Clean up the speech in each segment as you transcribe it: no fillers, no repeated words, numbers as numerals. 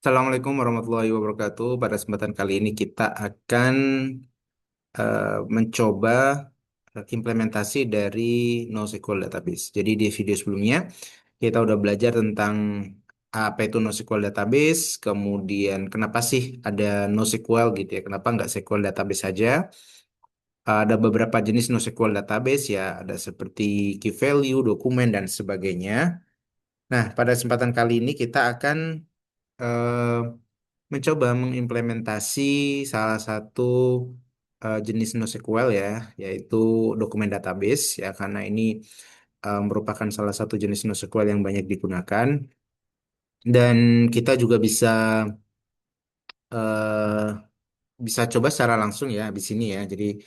Assalamualaikum warahmatullahi wabarakatuh. Pada kesempatan kali ini kita akan mencoba implementasi dari NoSQL Database. Jadi di video sebelumnya kita udah belajar tentang apa itu NoSQL Database, kemudian kenapa sih ada NoSQL gitu ya, kenapa nggak SQL Database saja. Ada beberapa jenis NoSQL Database ya, ada seperti key value, dokumen, dan sebagainya. Nah, pada kesempatan kali ini kita akan eh, mencoba mengimplementasi salah satu jenis NoSQL ya, yaitu dokumen database ya, karena ini merupakan salah satu jenis NoSQL yang banyak digunakan dan kita juga eh, bisa coba secara langsung ya di sini ya. Jadi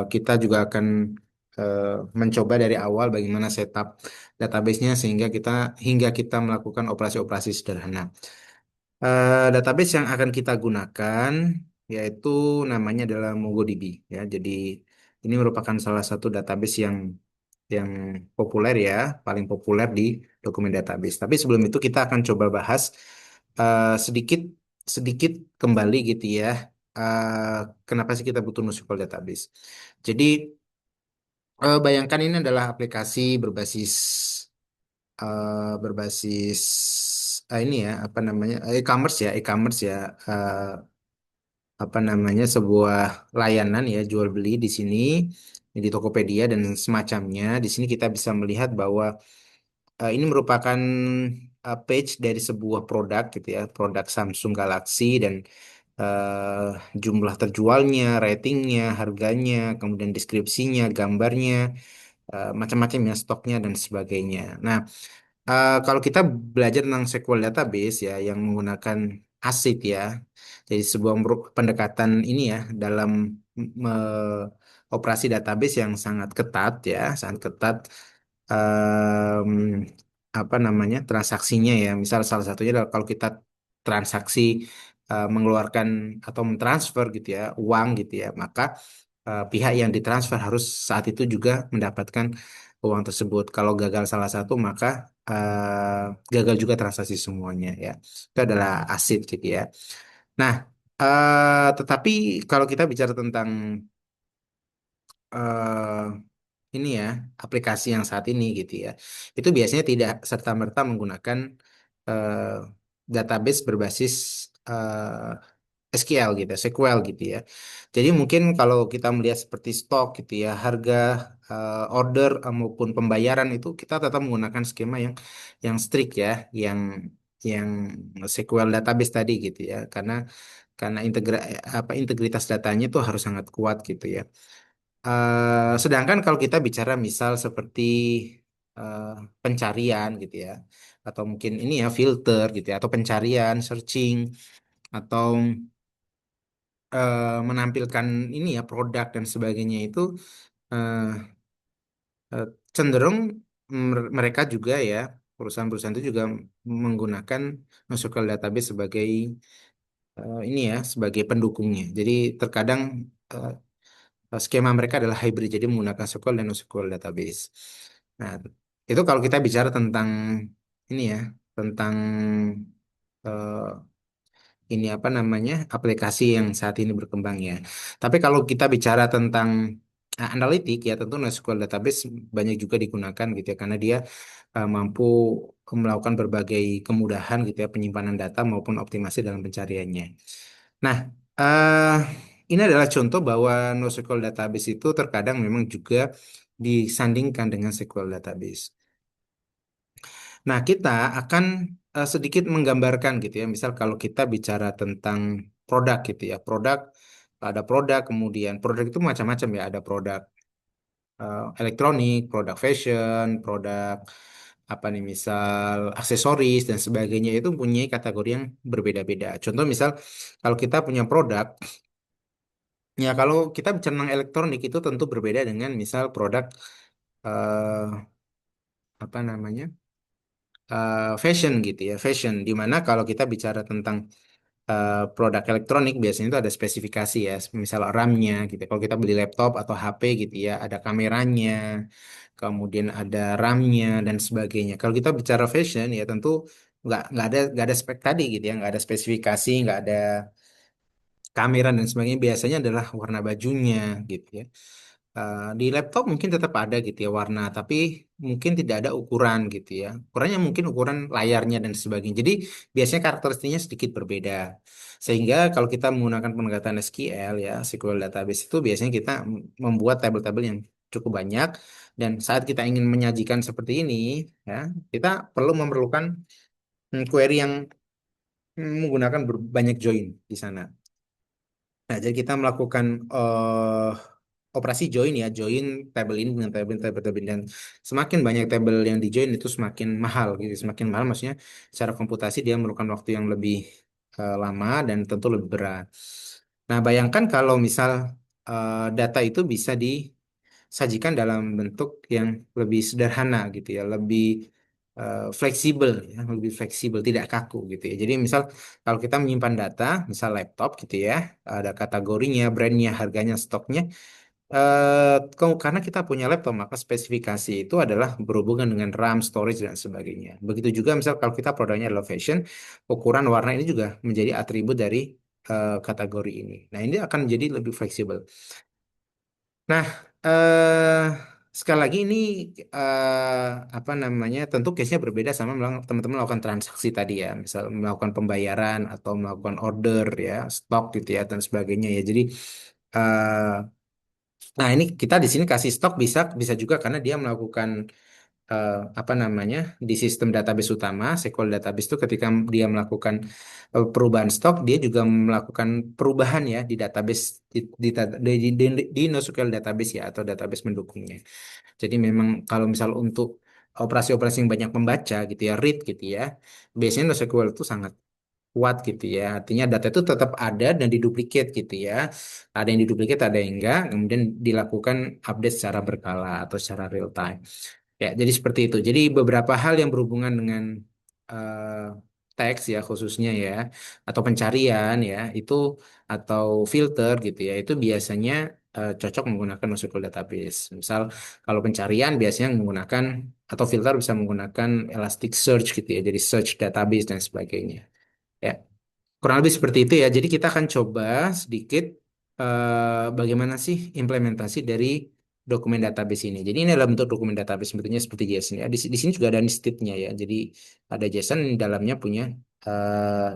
kita juga akan eh, mencoba dari awal bagaimana setup database-nya hingga kita melakukan operasi-operasi sederhana. Database yang akan kita gunakan yaitu namanya adalah MongoDB ya. Jadi ini merupakan salah satu database yang populer ya, paling populer di dokumen database. Tapi sebelum itu kita akan coba bahas sedikit sedikit kembali gitu ya. Kenapa sih kita butuh NoSQL database? Jadi bayangkan ini adalah aplikasi berbasis ini ya apa namanya e-commerce ya eh, apa namanya sebuah layanan ya jual beli di sini di Tokopedia dan semacamnya. Di sini kita bisa melihat bahwa ini merupakan page dari sebuah produk gitu ya, produk Samsung Galaxy dan eh, jumlah terjualnya, ratingnya, harganya, kemudian deskripsinya, gambarnya, macam-macam ya stoknya dan sebagainya. Nah, kalau kita belajar tentang SQL database ya yang menggunakan ACID ya, jadi sebuah pendekatan ini ya dalam operasi database yang sangat ketat ya, sangat ketat em, apa namanya transaksinya ya. Misal salah satunya adalah kalau kita transaksi mengeluarkan atau mentransfer gitu ya uang gitu ya, maka pihak yang ditransfer harus saat itu juga mendapatkan uang tersebut. Kalau gagal salah satu, maka gagal juga transaksi semuanya ya. Itu adalah asid gitu ya. Nah, tetapi kalau kita bicara tentang eh, ini ya aplikasi yang saat ini gitu ya, itu biasanya tidak serta-merta menggunakan eh, database berbasis SQL gitu, SQL gitu ya. Jadi mungkin kalau kita melihat seperti stok gitu ya, harga, order maupun pembayaran itu kita tetap menggunakan skema yang strict ya, yang SQL database tadi gitu ya, karena integritas datanya itu harus sangat kuat gitu ya. Sedangkan kalau kita bicara misal seperti eh, pencarian gitu ya, atau mungkin ini ya filter gitu ya, atau pencarian, searching atau menampilkan ini ya produk dan sebagainya itu eh, eh, cenderung mereka juga ya perusahaan-perusahaan itu juga menggunakan NoSQL database sebagai ini ya sebagai pendukungnya. Jadi terkadang eh, skema mereka adalah hybrid, jadi menggunakan SQL dan NoSQL database. Nah, itu kalau kita bicara tentang ini ya tentang ini apa namanya aplikasi yang saat ini berkembang ya. Tapi kalau kita bicara tentang analitik ya tentu NoSQL database banyak juga digunakan gitu ya karena dia mampu melakukan berbagai kemudahan gitu ya penyimpanan data maupun optimasi dalam pencariannya. Nah, eh ini adalah contoh bahwa NoSQL database itu terkadang memang juga disandingkan dengan SQL database. Nah, kita akan sedikit menggambarkan gitu ya. Misal kalau kita bicara tentang produk gitu ya. Ada produk, kemudian produk itu macam-macam ya. Ada produk elektronik, produk fashion, produk apa nih misal aksesoris dan sebagainya itu punya kategori yang berbeda-beda. Contoh misal kalau kita punya produk, ya kalau kita bicara tentang elektronik itu tentu berbeda dengan misal produk eh, apa namanya? Fashion gitu ya, fashion. Dimana kalau kita bicara tentang produk elektronik biasanya itu ada spesifikasi ya, misal RAM-nya gitu. Kalau kita beli laptop atau HP gitu ya, ada kameranya, kemudian ada RAM-nya dan sebagainya. Kalau kita bicara fashion ya tentu nggak ada spek tadi gitu ya, nggak ada spesifikasi, nggak ada kamera dan sebagainya, biasanya adalah warna bajunya gitu ya. Di laptop mungkin tetap ada gitu ya warna, tapi mungkin tidak ada ukuran gitu ya. Ukurannya mungkin ukuran layarnya dan sebagainya. Jadi biasanya karakteristiknya sedikit berbeda. Sehingga kalau kita menggunakan pendekatan SQL ya, SQL database itu biasanya kita membuat tabel-tabel yang cukup banyak, dan saat kita ingin menyajikan seperti ini ya, kita memerlukan query yang menggunakan banyak join di sana. Nah, jadi kita melakukan operasi join ya, join tabel ini dengan tabel ini. Dan semakin banyak tabel yang di join itu semakin mahal gitu. Semakin mahal maksudnya secara komputasi dia memerlukan waktu yang lebih lama dan tentu lebih berat. Nah, bayangkan kalau misal data itu bisa disajikan dalam bentuk yang lebih sederhana gitu ya, lebih fleksibel ya, lebih fleksibel, tidak kaku gitu ya. Jadi misal kalau kita menyimpan data, misal laptop gitu ya, ada kategorinya, brandnya, harganya, stoknya. Karena kita punya laptop, maka spesifikasi itu adalah berhubungan dengan RAM, storage, dan sebagainya. Begitu juga misal kalau kita produknya adalah fashion, ukuran warna ini juga menjadi atribut dari kategori ini. Nah, ini akan menjadi lebih fleksibel. Nah, sekali lagi ini apa namanya? Tentu case-nya berbeda sama teman-teman melakukan transaksi tadi ya, misal melakukan pembayaran atau melakukan order ya, stok gitu ya dan sebagainya ya. Jadi eh, nah, ini kita di sini kasih stok bisa bisa juga karena dia melakukan apa namanya di sistem database utama SQL database itu ketika dia melakukan perubahan stok, dia juga melakukan perubahan ya di database di NoSQL database ya atau database mendukungnya. Jadi memang kalau misal untuk operasi-operasi yang banyak membaca gitu ya, read gitu ya, biasanya NoSQL itu sangat kuat gitu ya. Artinya data itu tetap ada dan diduplikat gitu ya. Ada yang diduplikat, ada yang enggak. Kemudian dilakukan update secara berkala atau secara real time. Ya, jadi seperti itu. Jadi beberapa hal yang berhubungan dengan eh, teks ya khususnya ya, atau pencarian ya, itu atau filter gitu ya, itu biasanya cocok menggunakan NoSQL database. Misal kalau pencarian biasanya menggunakan atau filter bisa menggunakan Elasticsearch gitu ya, jadi search database dan sebagainya. Ya. Kurang lebih seperti itu ya. Jadi kita akan coba sedikit bagaimana sih implementasi dari dokumen database ini. Jadi ini adalah bentuk dokumen database sebetulnya seperti JSON ya. Di sini juga ada nested-nya ya. Jadi ada JSON di dalamnya punya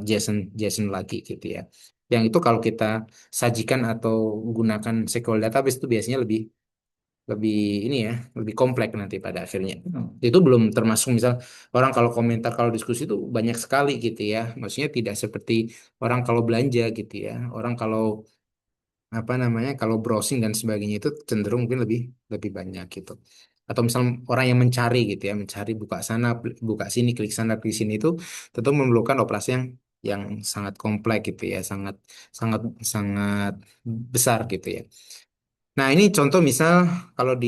JSON JSON lagi gitu ya. Yang itu kalau kita sajikan atau gunakan SQL database itu biasanya lebih lebih ini ya, lebih kompleks nanti pada akhirnya. Itu belum termasuk misal orang kalau komentar kalau diskusi itu banyak sekali gitu ya. Maksudnya tidak seperti orang kalau belanja gitu ya. Orang kalau apa namanya kalau browsing dan sebagainya itu cenderung mungkin lebih lebih banyak gitu. Atau misal orang yang mencari gitu ya, mencari buka sana, buka sini, klik sini itu tentu memerlukan operasi yang sangat kompleks gitu ya, sangat sangat sangat besar gitu ya. Nah, ini contoh misal kalau di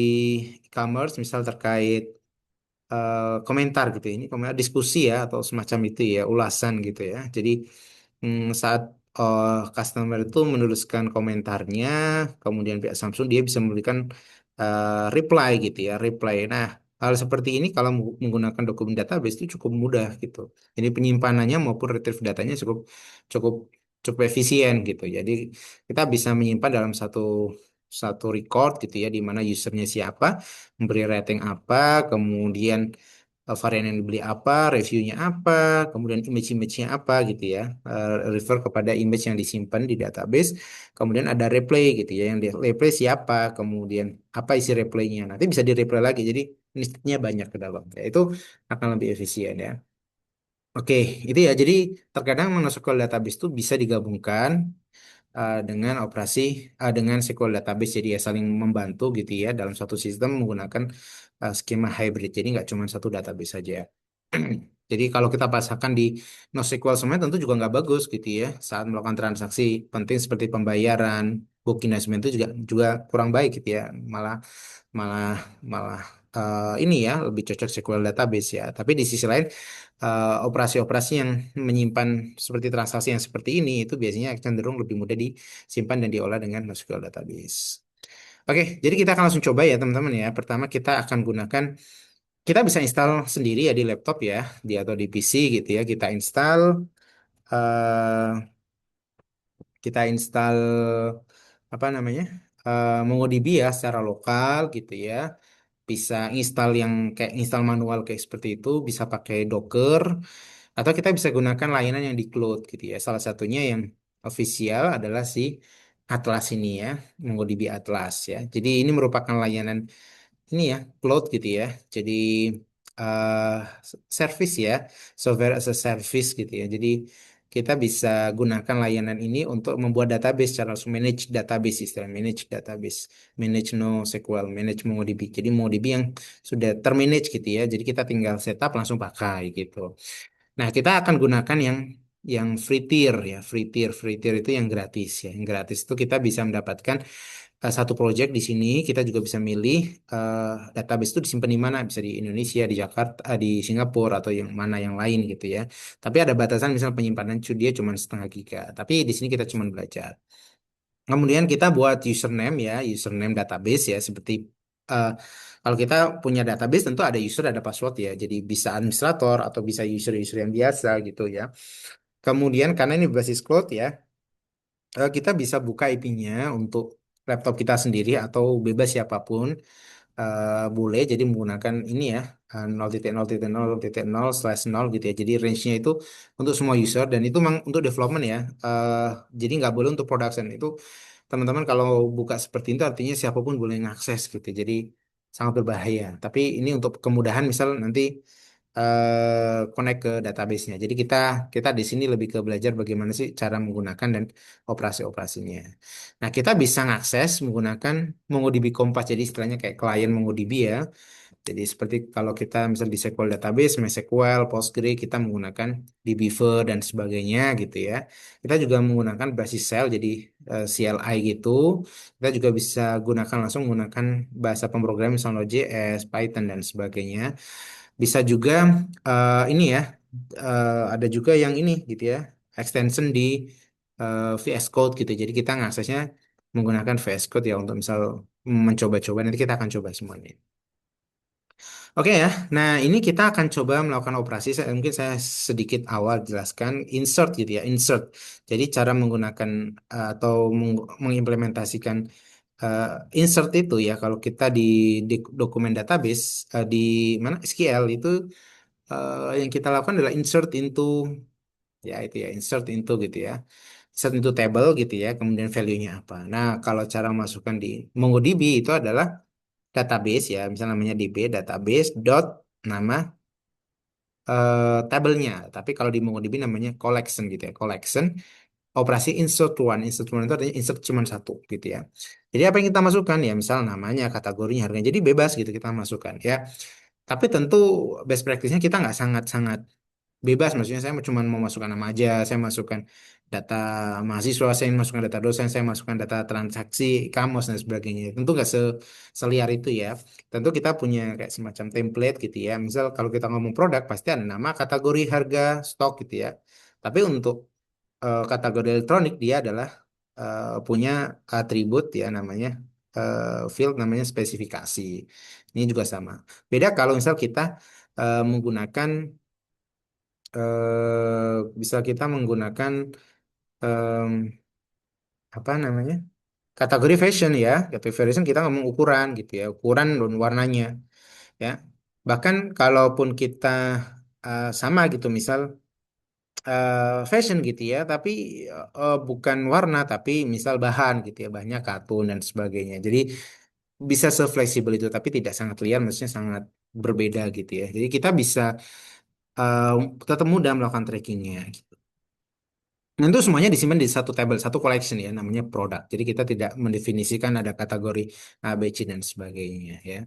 e-commerce misal terkait komentar gitu ya. Ini komentar diskusi ya atau semacam itu ya, ulasan gitu ya. Jadi saat customer itu menuliskan komentarnya, kemudian pihak Samsung dia bisa memberikan reply gitu ya, reply. Nah, hal seperti ini kalau menggunakan dokumen database itu cukup mudah gitu. Jadi penyimpanannya maupun retrieve datanya cukup cukup cukup efisien gitu. Jadi kita bisa menyimpan dalam satu satu record gitu ya, di mana usernya siapa, memberi rating apa, kemudian varian yang dibeli apa, reviewnya apa, kemudian image-image-nya apa gitu ya, refer kepada image yang disimpan di database, kemudian ada replay gitu ya, yang di replay siapa, kemudian apa isi replaynya, nanti bisa di replay lagi, jadi listnya banyak ke dalam, ya itu akan lebih efisien ya. Oke, itu ya, jadi terkadang NoSQL database itu bisa digabungkan dengan operasi dengan SQL database jadi ya saling membantu gitu ya dalam suatu sistem menggunakan skema hybrid jadi nggak cuma satu database saja. Jadi kalau kita pasangkan di NoSQL semuanya tentu juga nggak bagus gitu ya saat melakukan transaksi penting seperti pembayaran, booking dan sebagainya itu juga juga kurang baik gitu ya malah malah malah ini ya lebih cocok SQL database ya. Tapi di sisi lain operasi-operasi yang menyimpan seperti transaksi yang seperti ini itu biasanya cenderung lebih mudah disimpan dan diolah dengan NoSQL database. Oke, jadi kita akan langsung coba ya teman-teman ya. Pertama kita akan gunakan kita bisa install sendiri ya di laptop ya, di atau di PC gitu ya. Eh, kita install apa namanya? MongoDB ya secara lokal gitu ya. Bisa install yang kayak install manual kayak seperti itu, bisa pakai Docker atau kita bisa gunakan layanan yang di cloud gitu ya. Salah satunya yang official adalah si Atlas ini ya, MongoDB Atlas ya. Jadi ini merupakan layanan ini ya cloud gitu ya. Jadi eh service ya, software as a service gitu ya. Jadi kita bisa gunakan layanan ini untuk membuat database secara langsung, manage database, istilah manage database, manage NoSQL, manage MongoDB. Jadi MongoDB yang sudah termanage gitu ya. Jadi kita tinggal setup langsung pakai gitu. Nah, kita akan gunakan yang free tier ya, free tier itu yang gratis ya. Yang gratis itu kita bisa mendapatkan satu project di sini. Kita juga bisa milih database itu disimpan di mana, bisa di Indonesia, di Jakarta, di Singapura atau yang mana yang lain gitu ya. Tapi ada batasan, misal penyimpanan dia cuma setengah giga. Tapi di sini kita cuma belajar. Kemudian kita buat username ya, username database ya, seperti eh, kalau kita punya database tentu ada user, ada password ya. Jadi bisa administrator atau bisa user-user yang biasa gitu ya. Kemudian karena ini berbasis cloud ya, kita bisa buka IP-nya untuk laptop kita sendiri atau bebas siapapun boleh. Jadi menggunakan ini ya, 0.0.0.0/0 gitu ya. Jadi range-nya itu untuk semua user dan itu memang untuk development ya. Jadi nggak boleh untuk production. Itu teman-teman kalau buka seperti itu artinya siapapun boleh mengakses gitu. Jadi sangat berbahaya. Tapi ini untuk kemudahan, misal nanti connect ke database-nya. Jadi kita kita di sini lebih ke belajar bagaimana sih cara menggunakan dan operasi-operasinya. Nah, kita bisa mengakses menggunakan MongoDB Kompas. Jadi istilahnya kayak klien MongoDB ya. Jadi seperti kalau kita misal di SQL database, MySQL, Postgre, kita menggunakan dbeaver dan sebagainya gitu ya. Kita juga menggunakan basis shell, jadi CLI gitu. Kita juga bisa gunakan langsung menggunakan bahasa pemrograman misalnya Node.js, Python dan sebagainya. Bisa juga ini ya, ada juga yang ini gitu ya, extension di VS Code gitu. Jadi kita ngaksesnya menggunakan VS Code ya untuk misal mencoba-coba. Nanti kita akan coba semuanya. Oke ya, nah ini kita akan coba melakukan operasi. Mungkin saya sedikit awal jelaskan insert gitu ya, insert. Jadi cara menggunakan atau mengimplementasikan eh, insert itu ya, kalau kita di dokumen database di mana SQL itu yang kita lakukan adalah insert into ya itu ya, insert into gitu ya. Insert into table gitu ya, kemudian value-nya apa. Nah, kalau cara masukkan di MongoDB itu adalah database ya, misalnya namanya DB database dot nama tabelnya. Tapi kalau di MongoDB namanya collection gitu ya, collection operasi insert one itu artinya insert cuma satu gitu ya. Jadi apa yang kita masukkan ya, misal namanya, kategorinya, harganya, jadi bebas gitu kita masukkan ya. Tapi tentu best practice-nya kita nggak sangat-sangat bebas, maksudnya saya cuma mau masukkan nama aja, saya masukkan data mahasiswa, saya masukkan data dosen, saya masukkan data transaksi kamus dan sebagainya. Tentu nggak seliar itu ya. Tentu kita punya kayak semacam template gitu ya. Misal kalau kita ngomong produk pasti ada nama, kategori, harga, stok gitu ya. Tapi untuk kategori elektronik dia adalah punya atribut ya, namanya field, namanya spesifikasi. Ini juga sama. Beda kalau misal kita menggunakan bisa kita menggunakan em, apa namanya, kategori fashion ya, kategori fashion kita ngomong ukuran gitu ya, ukuran dan warnanya ya. Bahkan kalaupun kita sama gitu, misal fashion gitu ya, tapi bukan warna, tapi misal bahan gitu ya, bahannya katun dan sebagainya. Jadi bisa sefleksibel itu, tapi tidak sangat liar, maksudnya sangat berbeda gitu ya. Jadi kita bisa eh, tetap mudah melakukan trackingnya. Nah, itu semuanya disimpan di satu table, satu collection ya, namanya produk. Jadi kita tidak mendefinisikan ada kategori A, B, C, dan sebagainya ya.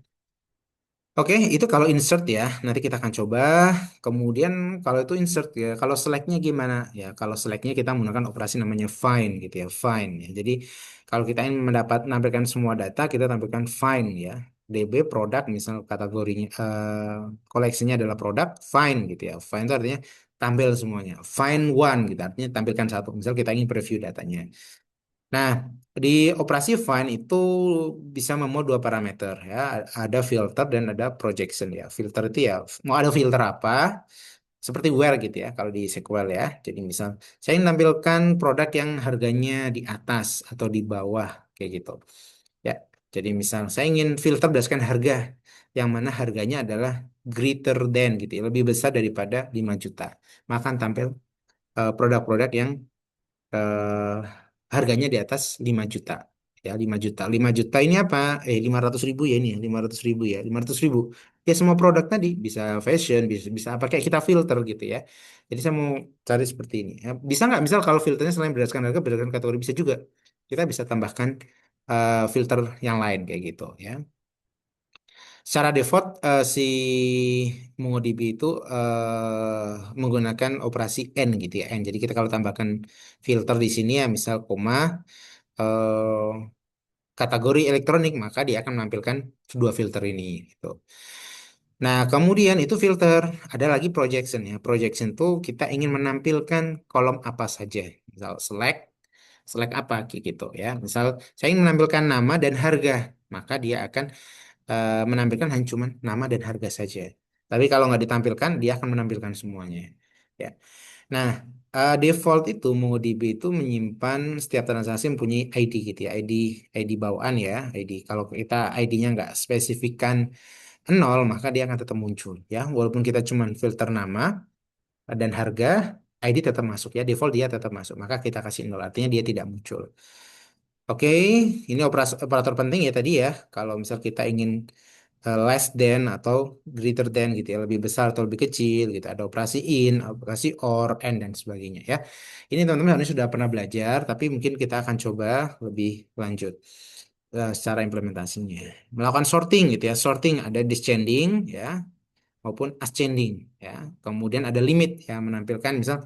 Oke, itu kalau insert ya. Nanti kita akan coba. Kemudian kalau itu insert ya, kalau select-nya gimana? Ya, kalau select-nya kita menggunakan operasi namanya find gitu ya, find ya. Jadi kalau kita ingin menampilkan semua data, kita tampilkan find ya. DB produk, misal kategorinya, koleksinya adalah produk, find gitu ya. Find itu artinya tampil semuanya. Find one gitu, artinya tampilkan satu. Misal kita ingin preview datanya. Nah, di operasi Fine itu bisa memuat dua parameter ya, ada filter dan ada projection ya. Filter itu ya mau ada filter apa, seperti where gitu ya kalau di SQL ya. Jadi misal saya ingin tampilkan produk yang harganya di atas atau di bawah kayak gitu. Ya, jadi misal saya ingin filter berdasarkan harga yang mana harganya adalah greater than gitu ya, lebih besar daripada 5 juta. Maka akan tampil produk-produk yang eh, harganya di atas 5 juta. Ya, 5 juta. 5 juta ini apa? 500 ribu ya ini ya, 500 ribu ya, 500 ribu. Ya, semua produk tadi bisa fashion, bisa apa kayak kita filter gitu ya. Jadi saya mau cari seperti ini. Ya, bisa nggak misal kalau filternya selain berdasarkan harga, berdasarkan kategori bisa juga. Kita bisa tambahkan filter yang lain kayak gitu ya. Secara default si MongoDB itu menggunakan operasi N gitu ya. N. Jadi kita kalau tambahkan filter di sini ya misal koma eh, kategori elektronik maka dia akan menampilkan dua filter ini gitu. Nah, kemudian itu filter, ada lagi projection ya. Projection tuh kita ingin menampilkan kolom apa saja. Misal select, select apa kayak gitu ya. Misal saya ingin menampilkan nama dan harga, maka dia akan menampilkan hanya cuma nama dan harga saja. Tapi kalau nggak ditampilkan, dia akan menampilkan semuanya. Ya. Nah, default itu MongoDB itu menyimpan setiap transaksi mempunyai ID gitu ya, ID bawaan ya, ID. Kalau kita ID-nya nggak spesifikkan nol, maka dia akan tetap muncul ya. Walaupun kita cuma filter nama dan harga, ID tetap masuk ya, default dia tetap masuk. Maka kita kasih nol, artinya dia tidak muncul. Oke, ini operator penting ya tadi ya. Kalau misal kita ingin less than atau greater than gitu ya, lebih besar atau lebih kecil gitu. Ada operasi in, operasi or, and dan sebagainya ya. Ini teman-teman harusnya sudah pernah belajar, tapi mungkin kita akan coba lebih lanjut secara implementasinya. Melakukan sorting gitu ya. Sorting ada descending ya maupun ascending ya. Kemudian ada limit ya menampilkan misal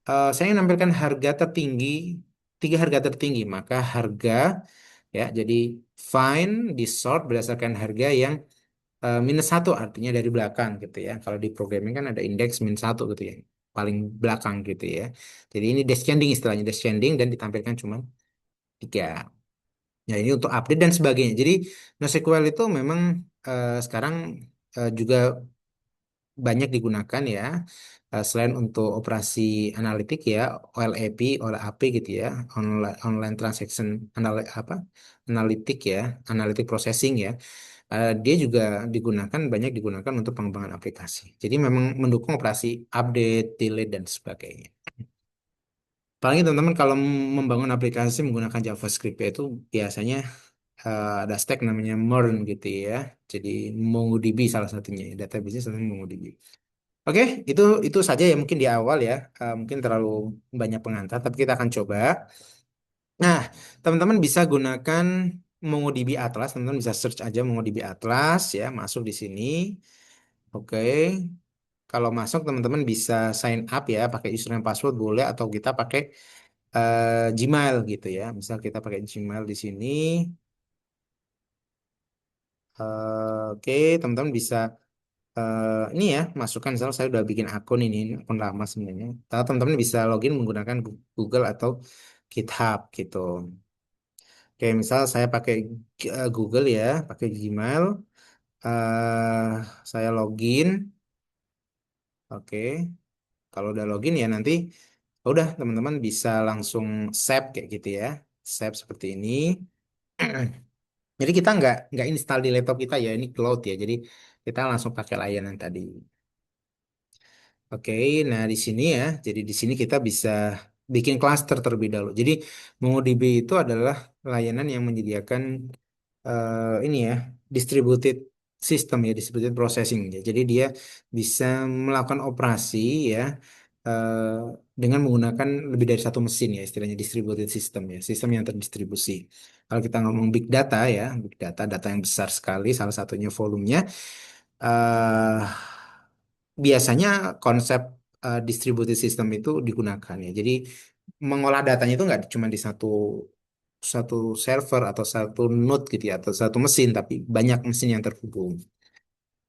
saya ingin menampilkan harga tertinggi, tiga harga tertinggi, maka harga ya jadi find di sort berdasarkan harga yang minus satu artinya dari belakang gitu ya. Kalau di programming kan ada indeks minus satu gitu ya, paling belakang gitu ya. Jadi ini descending istilahnya descending dan ditampilkan cuma tiga. Ya ini untuk update dan sebagainya. Jadi NoSQL itu memang sekarang juga banyak digunakan ya. Selain untuk operasi analitik ya, OLAP, OLAP gitu ya, online transaction apa? Analitik ya, analitik processing ya. Dia juga banyak digunakan untuk pengembangan aplikasi. Jadi memang mendukung operasi update, delete dan sebagainya. Apalagi teman-teman kalau membangun aplikasi menggunakan JavaScript ya, itu biasanya ada stack namanya MERN gitu ya. Jadi MongoDB salah satunya, database satunya MongoDB. Oke, itu saja ya mungkin di awal ya. Mungkin terlalu banyak pengantar, tapi kita akan coba. Nah, teman-teman bisa gunakan MongoDB Atlas. Teman-teman bisa search aja MongoDB Atlas ya, masuk di sini. Oke, kalau masuk teman-teman bisa sign up ya, pakai username password boleh atau kita pakai Gmail gitu ya. Misal kita pakai Gmail di sini. Oke, teman-teman bisa ini ya, masukkan misal saya udah bikin ini akun lama sebenarnya. Atau teman-teman bisa login menggunakan Google atau GitHub gitu. Oke, misal saya pakai Google ya, pakai Gmail. eh saya login. Oke, kalau udah login ya nanti udah teman-teman bisa langsung save kayak gitu ya. Save seperti ini. Jadi kita nggak install di laptop kita ya, ini cloud ya. Jadi kita langsung pakai layanan tadi. Oke, nah di sini ya, jadi di sini kita bisa bikin cluster terlebih dahulu. Jadi MongoDB itu adalah layanan yang menyediakan ini ya, distributed system ya, distributed processing ya. Jadi dia bisa melakukan operasi ya eh, dengan menggunakan lebih dari satu mesin ya, istilahnya distributed system ya, sistem yang terdistribusi. Kalau kita ngomong big data ya, big data, data yang besar sekali, salah satunya volumenya. eh Biasanya konsep distributed system itu digunakan ya. Jadi mengolah datanya itu nggak cuma di satu satu server atau satu node gitu ya atau satu mesin, tapi banyak mesin yang terhubung.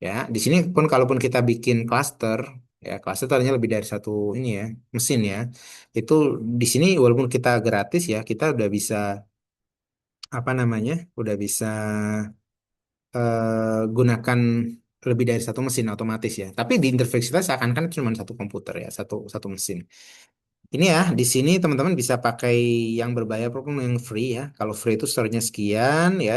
Ya, di sini pun kalaupun kita bikin cluster, Ya, cluster itu artinya lebih dari satu ini ya, mesin ya. Itu di sini walaupun kita gratis ya, kita udah bisa apa namanya? Udah bisa gunakan lebih dari satu mesin otomatis ya. Tapi di interface kita seakan-akan cuma satu komputer ya, satu satu mesin. Ini ya, di sini teman-teman bisa pakai yang berbayar ataupun yang free ya. Kalau free itu storage-nya sekian ya.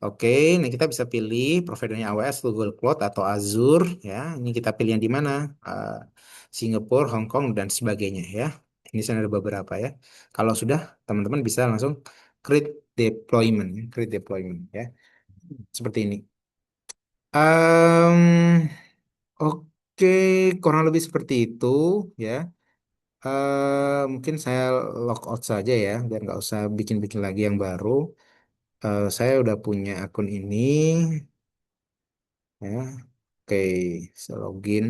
Oke, ini kita bisa pilih providernya AWS, Google Cloud atau Azure ya. Ini kita pilih yang di mana? Eh, Singapura, Hong Kong dan sebagainya ya. Ini saya ada beberapa ya. Kalau sudah, teman-teman bisa langsung create deployment, create deployment ya. Seperti ini. Em, oke, kurang lebih seperti itu ya. Mungkin saya log out saja ya, biar nggak usah bikin-bikin lagi yang baru. Saya udah punya akun ini ya. Oke, saya login.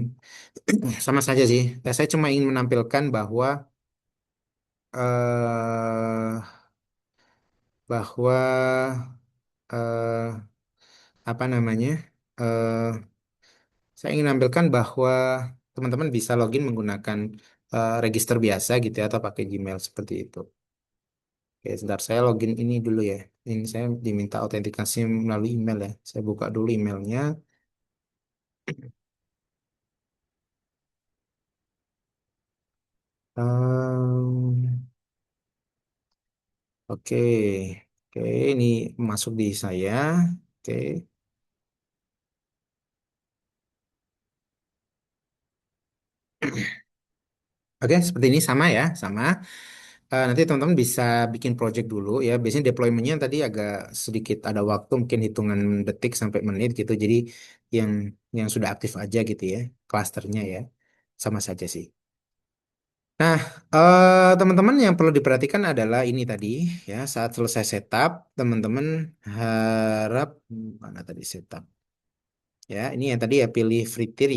Sama saja sih. Saya cuma ingin menampilkan eh bahwa eh apa namanya? eh saya ingin menampilkan bahwa teman-teman bisa login menggunakan register biasa gitu ya, atau pakai Gmail seperti itu. Oke, sebentar saya login ini dulu ya. Ini saya diminta autentikasi melalui email ya. Saya buka dulu emailnya. Ehm, oke, oke, ini masuk di saya. Oke, oke, seperti ini sama ya, sama. Nanti teman-teman bisa bikin project dulu ya. Biasanya deploymentnya tadi agak sedikit ada waktu, mungkin hitungan detik sampai menit gitu. Jadi yang yang sudah aktif aja gitu ya, klasternya ya, sama saja sih. Nah, teman-teman yang perlu diperhatikan adalah ini tadi ya, saat selesai setup, teman-teman harap mana tadi setup. Ya, ini yang tadi ya pilih free tier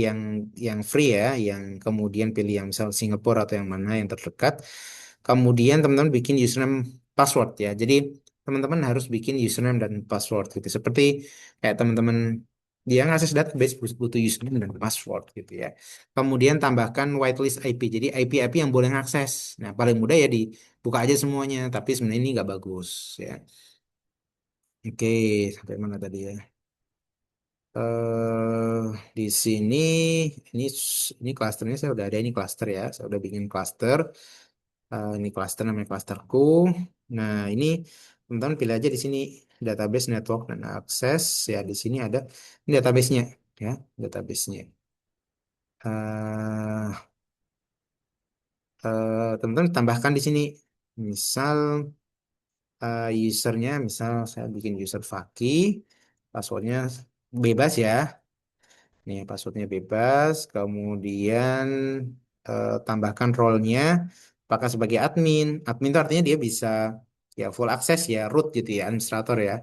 yang free ya, yang kemudian pilih yang misal Singapura atau yang mana yang terdekat. Kemudian teman-teman bikin username password ya. Jadi teman-teman harus bikin username dan password gitu. Seperti kayak teman-teman dia ngakses database butuh username dan password gitu ya. Kemudian tambahkan whitelist IP. Jadi IP-IP yang boleh ngakses. Nah, paling mudah ya dibuka aja semuanya, tapi sebenarnya ini nggak bagus ya. Oke, sampai mana tadi ya? eh di sini ini klasternya saya udah ada ini klaster ya. Saya udah bikin klaster. Ini klaster namanya klasterku. Nah, ini teman-teman pilih aja di sini database network dan akses ya di sini ada ini databasenya ya, databasenya. eh Teman-teman tambahkan di sini misal usernya misal saya bikin user Faki, passwordnya bebas ya. Nih, passwordnya bebas. Kemudian tambahkan role-nya. Apakah sebagai admin? Admin itu artinya dia bisa ya full access ya, root gitu ya, administrator ya.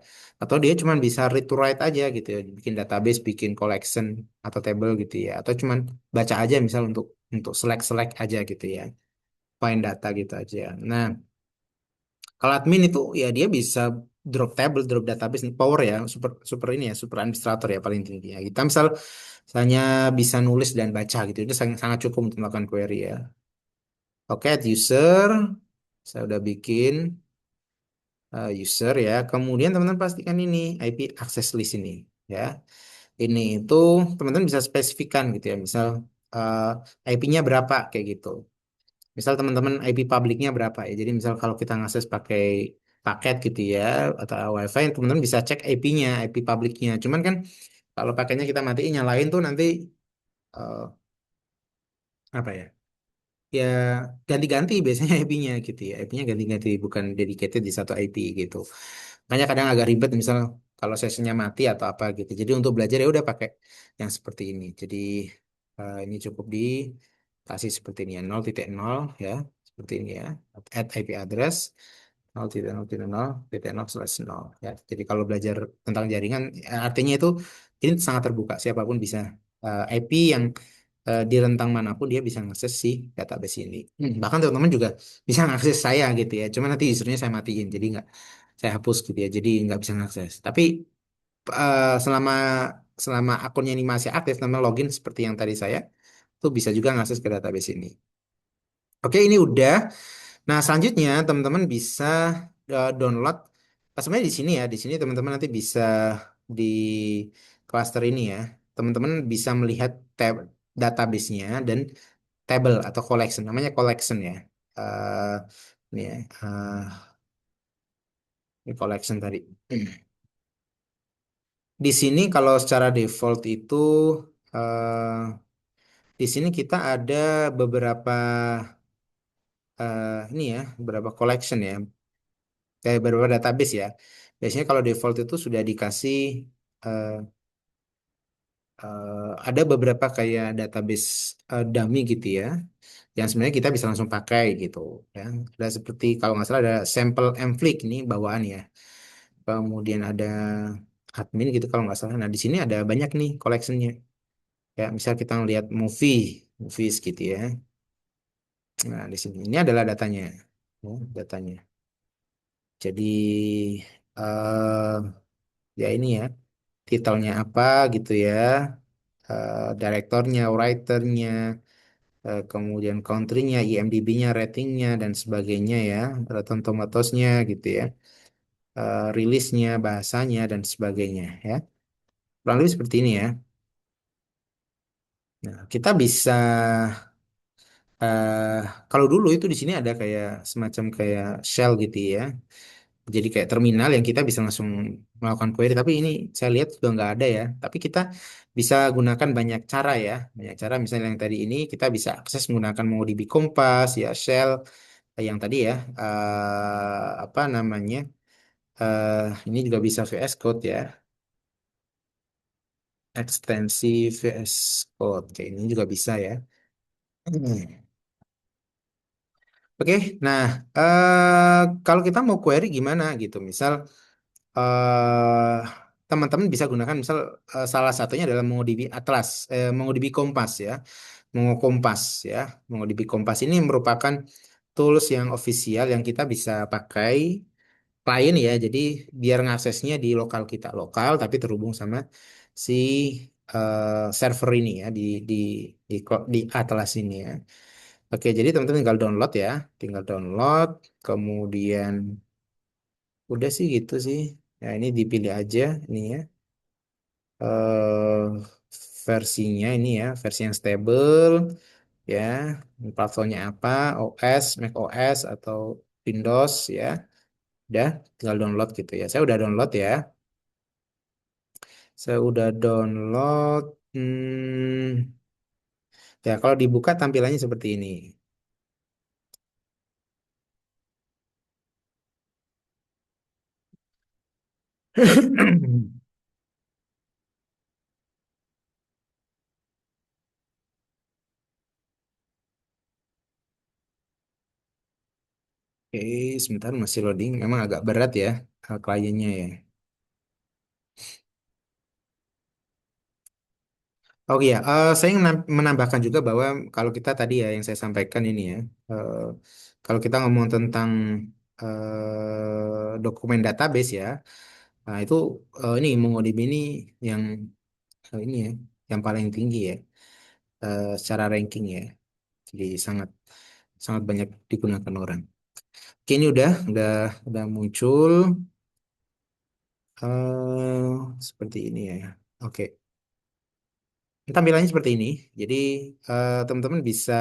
Atau dia cuma bisa read to write aja gitu ya, bikin database, bikin collection atau table gitu ya. Atau cuman baca aja misal untuk select-select aja gitu ya. Find data gitu aja. Nah, kalau admin itu ya dia bisa drop table, drop database, power ya, super super ini ya, super administrator ya paling tinggi ya. Kita misal misalnya bisa nulis dan baca gitu, itu sangat, sangat cukup untuk melakukan query ya. Oke, add user, saya udah bikin user ya. Kemudian teman-teman pastikan ini IP access list ini ya. Ini itu teman-teman bisa spesifikkan gitu ya. Misal IP-nya berapa kayak gitu. Misal teman-teman IP publiknya berapa ya. Jadi misal kalau kita ngakses pakai paket gitu ya atau WiFi, teman-teman bisa cek IP-nya, IP publiknya. Cuman kan kalau paketnya kita matiin nyalain tuh nanti eh, apa ya? Ya ganti-ganti biasanya IP-nya gitu ya. IP-nya ganti-ganti bukan dedicated di satu IP gitu. Makanya kadang agak ribet misal kalau sesinya mati atau apa gitu. Jadi untuk belajar ya udah pakai yang seperti ini. Jadi ini cukup dikasih seperti ini ya 0.0 ya seperti ini ya. Add IP address 0.0.0.0/0 ya. Jadi kalau belajar tentang jaringan artinya itu ini sangat terbuka siapapun bisa IP yang di rentang manapun dia bisa ngakses si database ini. Bahkan teman-teman juga bisa ngakses saya gitu ya. Cuma nanti usernya saya matiin, jadi nggak saya hapus gitu ya. Jadi nggak bisa ngakses. Tapi selama selama akunnya ini masih aktif, teman login seperti yang tadi saya. Itu bisa juga ngakses ke database ini. Oke, ini udah. Nah, selanjutnya teman-teman bisa download. Sebenarnya di sini ya, di sini teman-teman nanti bisa di cluster ini ya. Teman-teman bisa melihat tab database-nya dan table atau collection. Namanya collection ya. Eh ini ya, ini collection tadi. Di sini kalau secara default itu eh di sini kita ada beberapa ini ya, beberapa collection ya, kayak beberapa database ya. Biasanya kalau default itu sudah dikasih eh, ada beberapa kayak database dummy gitu ya, yang sebenarnya kita bisa langsung pakai gitu ya. Ada seperti kalau nggak salah ada sampel mflick ini bawaan ya. Kemudian ada admin gitu kalau nggak salah. Nah di sini ada banyak nih collectionnya. Ya misal kita ngelihat movies gitu ya. Nah di sini ini adalah datanya, ya, datanya. Jadi eh ya ini ya, titelnya apa gitu ya, direktornya, writernya, kemudian countrynya, IMDb-nya, ratingnya dan sebagainya ya, Rotten Tomatoes-nya gitu ya, rilisnya, bahasanya dan sebagainya ya. Kurang lebih seperti ini ya. Nah, kita bisa eh kalau dulu itu di sini ada kayak semacam kayak shell gitu ya. Jadi kayak terminal yang kita bisa langsung melakukan query. Tapi ini saya lihat sudah nggak ada ya. Tapi kita bisa gunakan banyak cara ya. Banyak cara misalnya yang tadi ini kita bisa akses menggunakan MongoDB Kompas ya, shell yang tadi ya. Apa namanya? Ini juga bisa VS Code ya. Ekstensi VS Code. Kayak ini juga bisa ya. Hmm. Oke, nah kalau kita mau query gimana gitu, misal eh teman-teman bisa gunakan misal salah satunya adalah MongoDB Atlas, MongoDB Kompas ya, Mongo Kompas ya, MongoDB Kompas ini merupakan tools yang official yang kita bisa pakai klien ya, jadi biar ngaksesnya di lokal kita lokal tapi terhubung sama si server ini ya di Atlas ini ya. Oke, jadi teman-teman tinggal download ya, tinggal download, kemudian udah sih gitu sih. Ya ini dipilih aja ini ya. eh Versinya ini ya, versi yang stable ya. Platformnya apa? OS, Mac OS atau Windows ya. Udah, tinggal download gitu ya. Saya udah download ya. Saya udah download. Ya kalau dibuka tampilannya seperti ini. Oke, sebentar masih loading. Memang agak berat ya kliennya ya. Oh iya, saya ingin menambahkan juga bahwa kalau kita tadi ya yang saya sampaikan ini ya, eh, kalau kita ngomong tentang dokumen database ya, nah itu ini MongoDB ini yang ini ya, yang paling tinggi ya, secara ranking ya. Jadi sangat sangat banyak digunakan orang. Oke, ini udah muncul seperti ini ya. Oke, tampilannya seperti ini. Jadi teman-teman bisa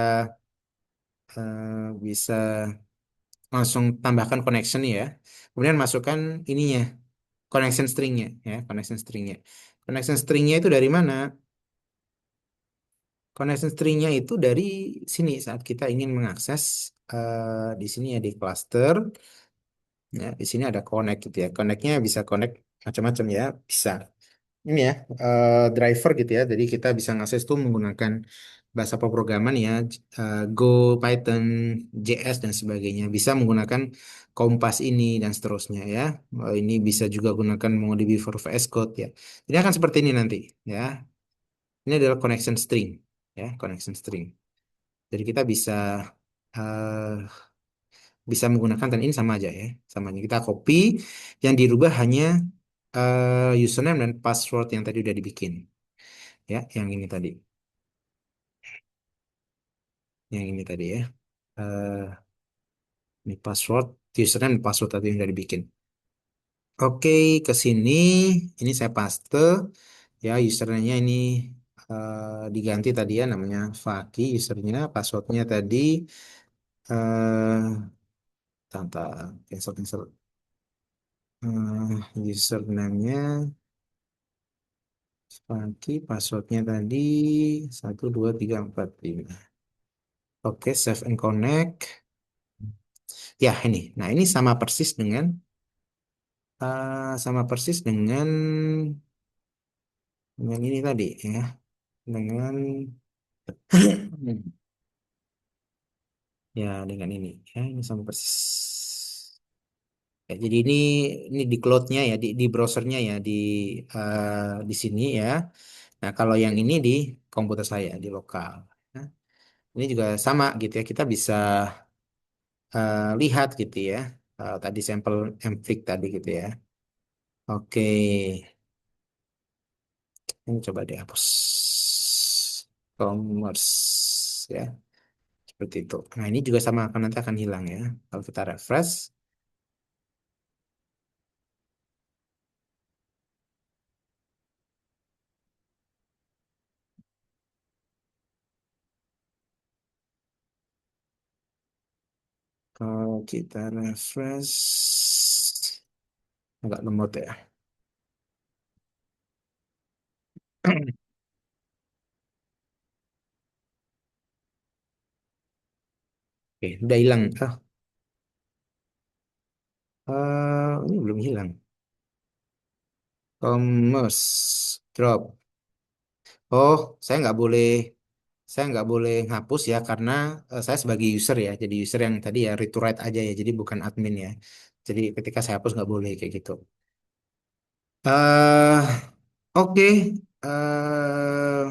langsung tambahkan connection ya. Kemudian masukkan ininya, connection stringnya ya, connection stringnya. Connection stringnya itu dari mana? Connection stringnya itu dari sini saat kita ingin mengakses di sini ya di cluster. Ya, di sini ada connect gitu ya. Connectnya bisa connect macam-macam ya, bisa. Ini ya driver gitu ya. Jadi kita bisa ngakses tuh menggunakan bahasa pemrograman ya, Go, Python, JS dan sebagainya. Bisa menggunakan Kompas ini dan seterusnya ya. Ini bisa juga gunakan MongoDB for VS Code ya. Ini akan seperti ini nanti ya. Ini adalah connection string ya, connection string. Jadi kita eh, bisa menggunakan dan ini sama aja ya, sama aja. Kita copy, yang dirubah hanya username dan password yang tadi udah dibikin ya, yang ini tadi. yang ini tadi ya. Eh, ini password, username, password tadi yang udah dibikin. Oke, ke sini, ini saya paste, ya username-nya ini diganti tadi ya, namanya Faki, usernya, passwordnya tadi, cancel, cancel. Username-nya Faki, passwordnya tadi, 123455. Oke, save and connect. Ya, ini. Nah, ini sama persis dengan ini tadi ya. Dengan ya dengan ini. Ya, ini sama persis. Ya, jadi ini di cloud-nya ya, di browsernya ya, di sini ya. Nah, kalau yang ini di komputer saya di lokal. Nah, ini juga sama gitu ya. Kita bisa lihat gitu ya. Tadi sampel mfig tadi gitu ya. Oke, ini coba dihapus. Commerce ya, seperti itu. Nah, ini juga sama akan nanti akan hilang ya. Kalau kita refresh Kalau kita refresh, nggak lemot ya. Oke, udah hilang. Ini belum hilang. Commerce drop. Oh, saya nggak boleh hapus ya karena saya sebagai user ya. Jadi user yang tadi ya read to write aja ya. Jadi bukan admin ya. Jadi ketika saya hapus nggak boleh kayak gitu. eh oke. eh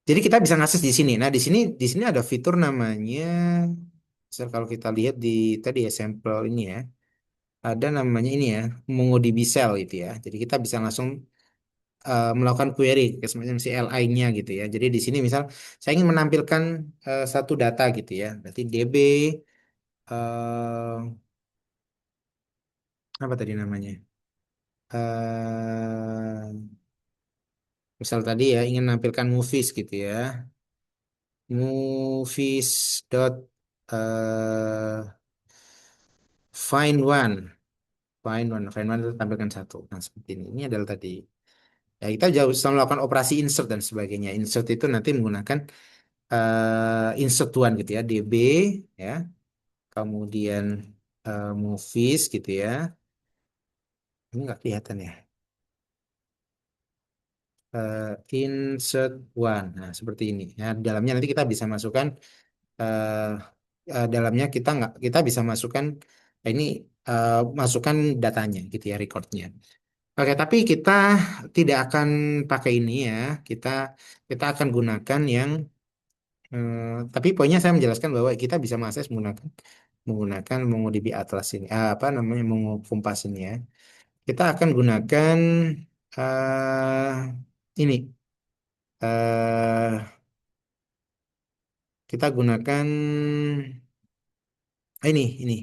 jadi kita bisa ngakses di sini. Nah, di sini ada fitur namanya, misal kalau kita lihat di tadi ya sampel ini ya, ada namanya ini ya, MongoDB Shell gitu ya. Jadi kita bisa langsung melakukan query ke semacam CLI-nya gitu ya. Jadi di sini misal saya ingin menampilkan satu data gitu ya. Berarti DB eh, apa tadi namanya? eh Misal tadi ya ingin menampilkan movies gitu ya. Movies dot find one. Find one itu tampilkan satu. Nah, seperti ini. Ini adalah tadi. Ya, kita jauh bisa melakukan operasi insert dan sebagainya. Insert itu nanti menggunakan insert one gitu ya, DB ya, kemudian movies gitu ya. Ini nggak kelihatan ya. Insert one. Nah, seperti ini. Ya, di dalamnya nanti kita bisa masukkan eh dalamnya kita bisa masukkan ini masukkan datanya gitu ya, recordnya. Oke, tapi kita tidak akan pakai ini ya. Kita kita akan gunakan yang tapi poinnya saya menjelaskan bahwa kita bisa mengakses menggunakan MongoDB Atlas ini. Apa namanya Mongo Kompas ini ya. Kita akan gunakan ini eh kita gunakan ini.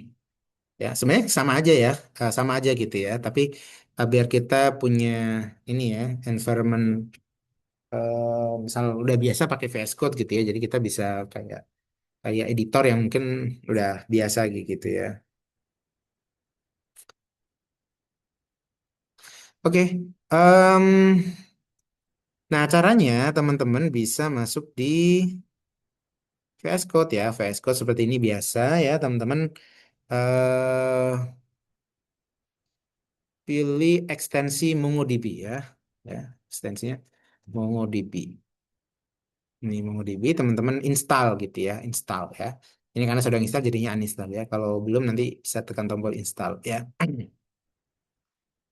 Ya, sebenarnya sama aja ya. Sama aja gitu ya. Tapi biar kita punya ini ya, environment misal udah biasa pakai VS Code gitu ya, jadi kita bisa kayak kayak editor yang mungkin udah biasa gitu ya. Oke, nah caranya teman-teman bisa masuk di VS Code ya, VS Code seperti ini biasa ya teman-teman. eh Pilih ekstensi MongoDB ya, ya ekstensinya MongoDB. Ini MongoDB teman-teman install gitu ya, install ya. Ini karena sudah install jadinya uninstall ya. Kalau belum nanti bisa tekan tombol install ya.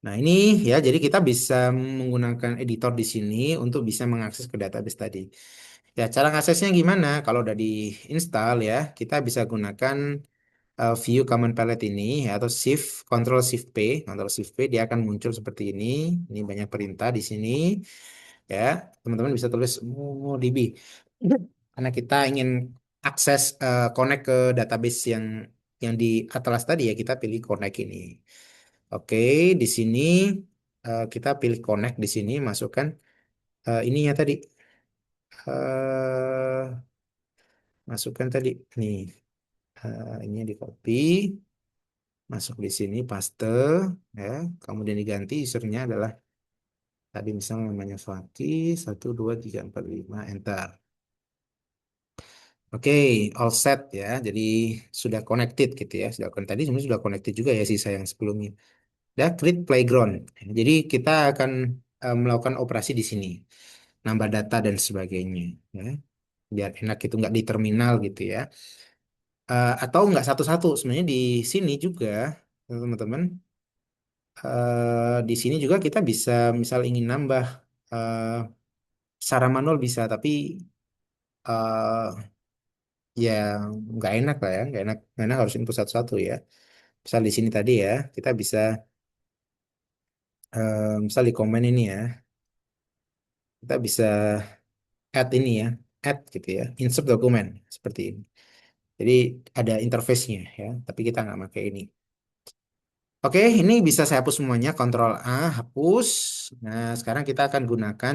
Nah, ini ya, jadi kita bisa menggunakan editor di sini untuk bisa mengakses ke database tadi. Ya, cara ngaksesnya gimana? Kalau udah diinstal ya, kita bisa gunakan view command palette ini ya, atau shift control shift P dia akan muncul seperti ini. Ini banyak perintah di sini ya. Teman-teman bisa tulis MongoDB. karena kita ingin akses connect ke database yang di Atlas tadi ya, kita pilih connect ini. Oke, di sini kita pilih connect di sini, masukkan ininya tadi. eh Masukkan tadi nih, ini di copy, masuk di sini, paste, ya. Kemudian diganti usernya adalah tadi misalnya namanya Fakih 1 2 3 4 5 enter. Oke, all set ya. Jadi sudah connected gitu ya. Sudah tadi sebenarnya sudah connected juga ya sisa yang sebelumnya. Dan create playground. Jadi kita akan melakukan operasi di sini, nambah data dan sebagainya. Ya. Biar enak itu nggak di terminal gitu ya. Atau nggak satu-satu. Sebenarnya di sini juga teman-teman. Di sini juga kita bisa misal ingin nambah eh, secara manual bisa, tapi eh, ya nggak enak lah ya, nggak enak harus input satu-satu ya. Misal di sini tadi ya, kita bisa misal di komen ini ya, kita bisa add ini ya, add gitu ya, insert dokumen seperti ini. Jadi ada interface-nya ya, tapi kita nggak pakai ini. Oke, ini bisa saya hapus semuanya, Ctrl A, hapus. Nah, sekarang kita akan gunakan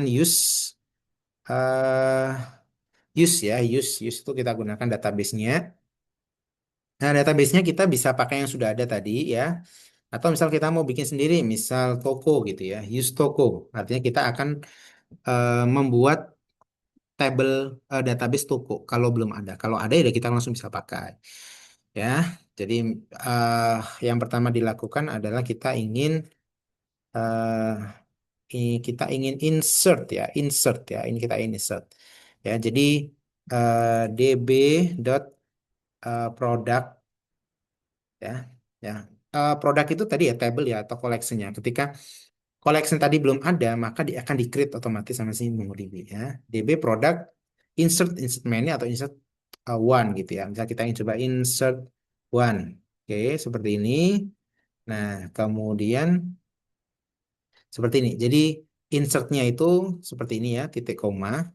eh use itu kita gunakan database-nya. Nah, database-nya kita bisa pakai yang sudah ada tadi ya. Atau misal kita mau bikin sendiri, misal toko gitu ya, use toko. Artinya kita akan membuat tabel database toko kalau belum ada. Kalau ada ya kita langsung bisa pakai. Ya, jadi eh, yang pertama dilakukan adalah kita ingin insert ya, insert ya. Ini kita insert. Ya, jadi db dot product ya, ya. Produk itu tadi ya table ya atau collection-nya. Ketika collection tadi belum ada, maka dia akan di-create otomatis sama si MongoDB ya. DB product insert insert many atau insert one gitu ya. Misalnya kita ingin coba insert one. Oke, seperti ini. Nah, kemudian seperti ini. Jadi insertnya itu seperti ini ya, titik koma.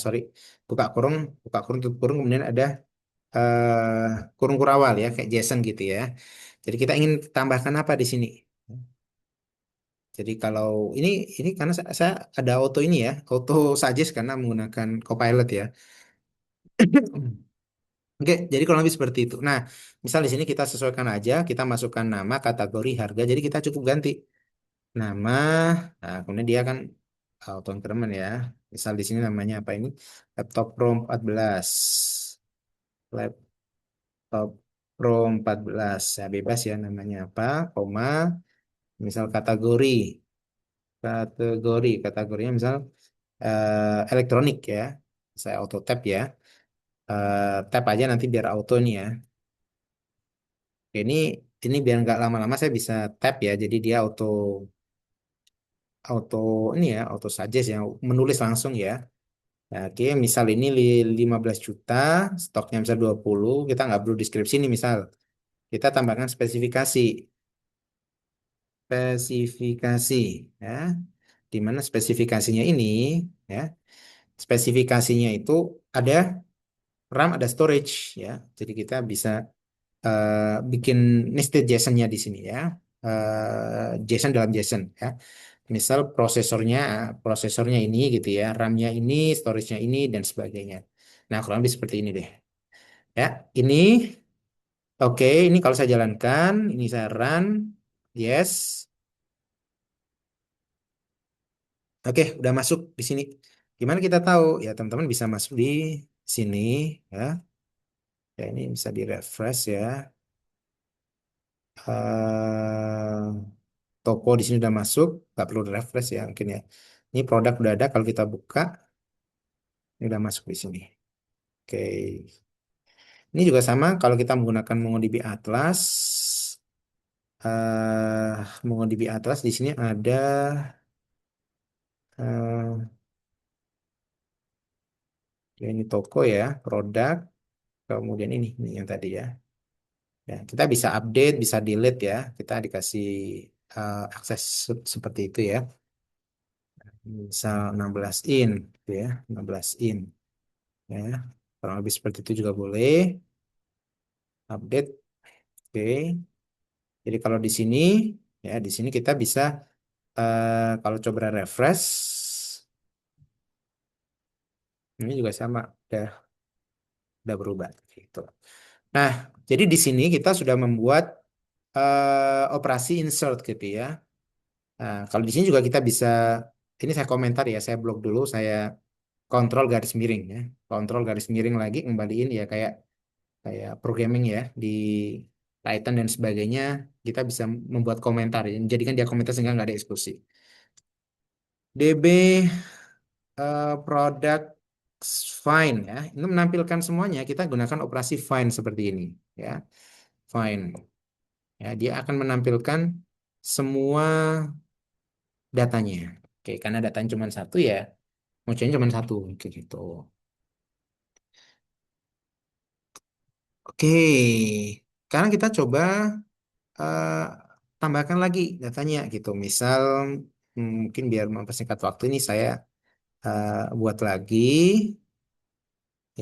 Sorry, buka kurung, tutup kurung, kemudian ada kurung kurawal ya, kayak JSON gitu ya. Jadi kita ingin tambahkan apa di sini? Jadi kalau ini karena saya ada auto ini ya, auto suggest karena menggunakan Copilot ya. Oke, jadi kurang lebih seperti itu. Nah, misal di sini kita sesuaikan aja, kita masukkan nama, kategori, harga. Jadi kita cukup ganti nama. Nah, kemudian dia kan auto increment ya. Misal di sini namanya apa ini? Laptop Pro 14. Laptop Pro 14. Ya, bebas ya namanya apa, koma. Misal kategorinya misal elektronik ya. Saya auto tab ya. Tab aja nanti biar auto nih ya. Oke, ini biar nggak lama-lama saya bisa tab ya. Jadi dia auto auto ini ya, auto suggest ya, menulis langsung ya. Nah, oke, misal ini 15 juta, stoknya misal 20, kita nggak perlu deskripsi nih misal. Kita tambahkan spesifikasi. Spesifikasi ya. Di mana spesifikasinya ini ya. Spesifikasinya itu ada RAM, ada storage ya. Jadi kita bisa bikin nested JSON-nya di sini ya. JSON dalam JSON ya. Misal prosesornya ini gitu ya, RAM-nya ini, storage-nya ini dan sebagainya. Nah, kurang lebih seperti ini deh. Ya, ini oke, ini kalau saya jalankan, ini saya run. Yes. Oke, udah masuk di sini. Gimana kita tahu? Ya, teman-teman bisa masuk di sini ya. Ya, ini bisa di-refresh ya. eh Toko di sini udah masuk, nggak perlu refresh ya mungkin ya. Ini produk udah ada, kalau kita buka, ini udah masuk di sini. Oke, ini juga sama kalau kita menggunakan MongoDB Atlas. MongoDB Atlas di sini ada eh, ya ini toko ya, produk, kemudian ini yang tadi ya. Ya, kita bisa update, bisa delete ya. Kita dikasih akses seperti itu ya. Misal 16 in, gitu ya, 16 in. Ya. Kurang lebih seperti itu juga boleh. Update. Oke. Jadi kalau di sini, ya di sini kita bisa kalau coba refresh, ini juga sama, udah berubah. Gitu. Nah, jadi di sini kita sudah membuat operasi insert gitu ya. Nah, kalau di sini juga kita bisa, ini saya komentar ya, saya blok dulu, saya kontrol garis miring ya, kontrol garis miring lagi, kembaliin ya kayak kayak programming ya di Python dan sebagainya, kita bisa membuat komentar ya, jadikan dia komentar sehingga nggak ada eksekusi. DB product find ya, ini menampilkan semuanya. Kita gunakan operasi find seperti ini ya, find ya, dia akan menampilkan semua datanya. Oke, karena datanya cuma satu ya, munculnya cuma satu kayak gitu. Oke, sekarang kita coba eh, tambahkan lagi datanya gitu. Misal mungkin biar mempersingkat waktu ini saya buat lagi